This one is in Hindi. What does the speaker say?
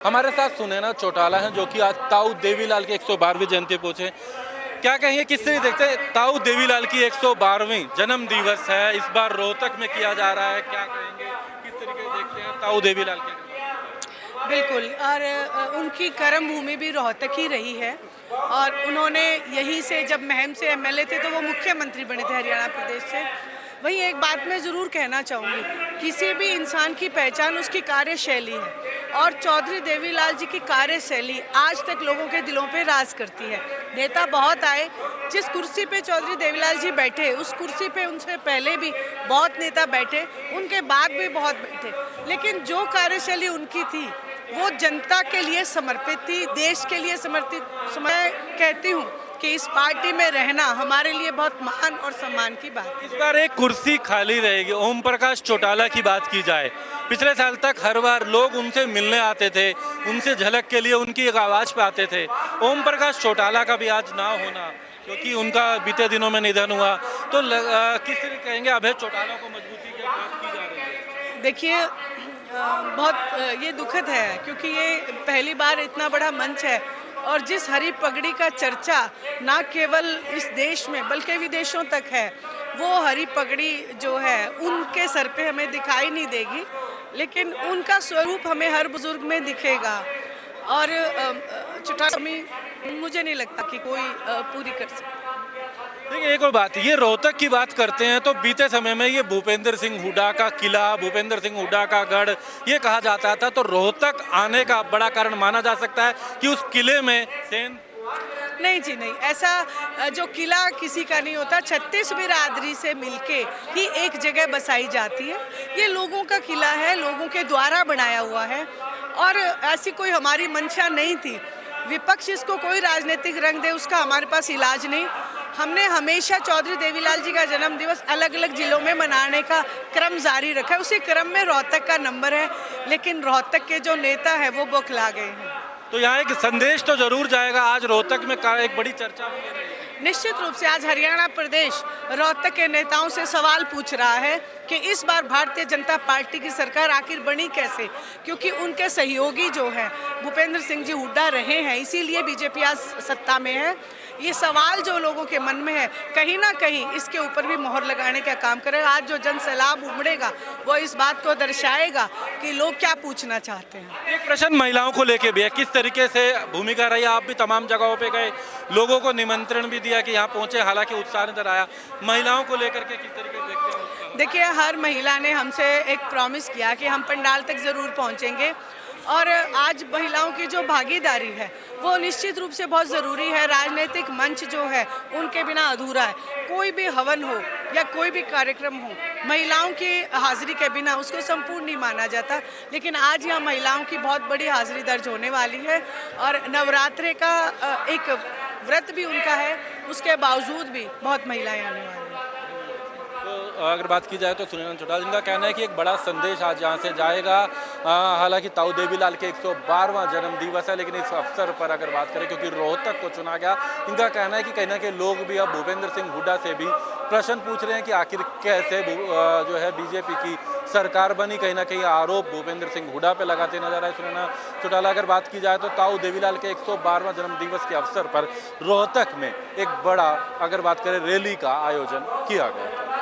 हमारे साथ सुनैना चौटाला हैं जो कि आज ताऊ देवीलाल की 112वीं जयंती पहुंचे। क्या कहेंगे, किस तरह देखते हैं ताऊ देवीलाल की 112वीं जन्म दिवस है, इस बार रोहतक में किया जा रहा है, क्या कहेंगे, किस तरीके से देखते हैं ताऊ देवीलाल के? बिल्कुल। और उनकी कर्म भूमि भी रोहतक ही रही है और उन्होंने यहीं से, जब महम से एमएलए थे तो वो मुख्यमंत्री बने थे हरियाणा प्रदेश से। वहीं एक बात मैं ज़रूर कहना चाहूँगी, किसी भी इंसान की पहचान उसकी कार्यशैली है और चौधरी देवीलाल जी की कार्यशैली आज तक लोगों के दिलों पे राज करती है। नेता बहुत आए, जिस कुर्सी पे चौधरी देवीलाल जी बैठे उस कुर्सी पे उनसे पहले भी बहुत नेता बैठे, उनके बाद भी बहुत बैठे, लेकिन जो कार्यशैली उनकी थी वो जनता के लिए समर्पित थी, देश के लिए समर्पित। मैं कहती हूँ कि इस पार्टी में रहना हमारे लिए बहुत मान और सम्मान की बात है। इस बार एक कुर्सी खाली रहेगी। ओम प्रकाश चौटाला की बात की जाए, पिछले साल तक हर बार लोग उनसे मिलने आते थे, उनसे झलक के लिए उनकी एक आवाज़ पे आते थे। ओम प्रकाश चौटाला का भी आज ना होना, क्योंकि उनका बीते दिनों में निधन हुआ, तो किस तरह कहेंगे अभय चौटाला को मजबूती की बात की जा रही है? देखिए, बहुत ये दुखद है क्योंकि ये पहली बार इतना बड़ा मंच है और जिस हरी पगड़ी का चर्चा ना केवल इस देश में बल्कि विदेशों तक है, वो हरी पगड़ी जो है उनके सर पे हमें दिखाई नहीं देगी, लेकिन उनका स्वरूप हमें हर बुजुर्ग में दिखेगा। और चौटाला मुझे नहीं लगता कि कोई पूरी कर सकता। देखिए, एक और बात, ये रोहतक की बात करते हैं तो बीते समय में ये भूपेंद्र सिंह हुड्डा का किला, भूपेंद्र सिंह हुड्डा का गढ़ ये कहा जाता था, तो रोहतक आने का बड़ा कारण माना जा सकता है कि उस किले में सेन। नहीं जी नहीं, ऐसा जो किला किसी का नहीं होता, 36 बिरादरी से मिलके ही एक जगह बसाई जाती है। ये लोगों का किला है, लोगों के द्वारा बनाया हुआ है और ऐसी कोई हमारी मंशा नहीं थी। विपक्ष इसको कोई राजनीतिक रंग दे, उसका हमारे पास इलाज नहीं। हमने हमेशा चौधरी देवीलाल जी का जन्म दिवस अलग अलग जिलों में मनाने का क्रम जारी रखा है। उसी क्रम में रोहतक का नंबर है, लेकिन रोहतक के जो नेता है वो बौखला गए हैं। तो यहाँ एक संदेश तो जरूर जाएगा, आज रोहतक में एक बड़ी चर्चा भी है। निश्चित रूप से आज हरियाणा प्रदेश रोहतक के नेताओं से सवाल पूछ रहा है कि इस बार भारतीय जनता पार्टी की सरकार आखिर बनी कैसे, क्योंकि उनके सहयोगी जो हैं भूपेंद्र सिंह जी हुड्डा रहे हैं, इसीलिए बीजेपी आज सत्ता में है। ये सवाल जो लोगों के मन में है, कहीं ना कहीं इसके ऊपर भी मोहर लगाने का काम करेगा। आज जो जन सैलाब उमड़ेगा वो इस बात को दर्शाएगा कि लोग क्या पूछना चाहते हैं। एक प्रश्न महिलाओं को लेके भी है, किस तरीके से भूमिका रही? आप भी तमाम जगहों पे गए, लोगों को निमंत्रण भी दिया कि यहाँ पहुँचे, हालांकि उत्साह नजर आया। महिलाओं को लेकर के किस तरीके से देखते हैं? देखिए, हर महिला ने हमसे एक प्रॉमिस किया कि हम पंडाल तक ज़रूर पहुँचेंगे और आज महिलाओं की जो भागीदारी है वो निश्चित रूप से बहुत ज़रूरी है। राजनीतिक मंच जो है उनके बिना अधूरा है। कोई भी हवन हो या कोई भी कार्यक्रम हो, महिलाओं की हाजिरी के बिना उसको संपूर्ण नहीं माना जाता, लेकिन आज यहाँ महिलाओं की बहुत बड़ी हाजिरी दर्ज होने वाली है और नवरात्रे का एक व्रत भी उनका है, उसके बावजूद भी बहुत महिलाएं आने वाली हैं। तो अगर बात की जाए तो सुनैना चौटाला, जिनका कहना है कि एक बड़ा संदेश आज यहाँ से जाएगा। हालांकि ताऊ देवीलाल के 112वां जन्म दिवस है, लेकिन इस अवसर पर अगर बात करें, क्योंकि रोहतक को चुना गया, इनका कहना है कि कहीं ना कहीं लोग भी अब भूपेंद्र सिंह हुड्डा से भी प्रश्न पूछ रहे हैं कि आखिर कैसे जो है बीजेपी की सरकार बनी। कहीं ना कहीं आरोप भूपेंद्र सिंह हुड्डा पे लगाते नजर आए सुनैना चौटाला। अगर बात की जाए तो ताऊ देवीलाल के 112वां जन्म दिवस के अवसर पर रोहतक में एक बड़ा, अगर बात करें, रैली का आयोजन किया गया।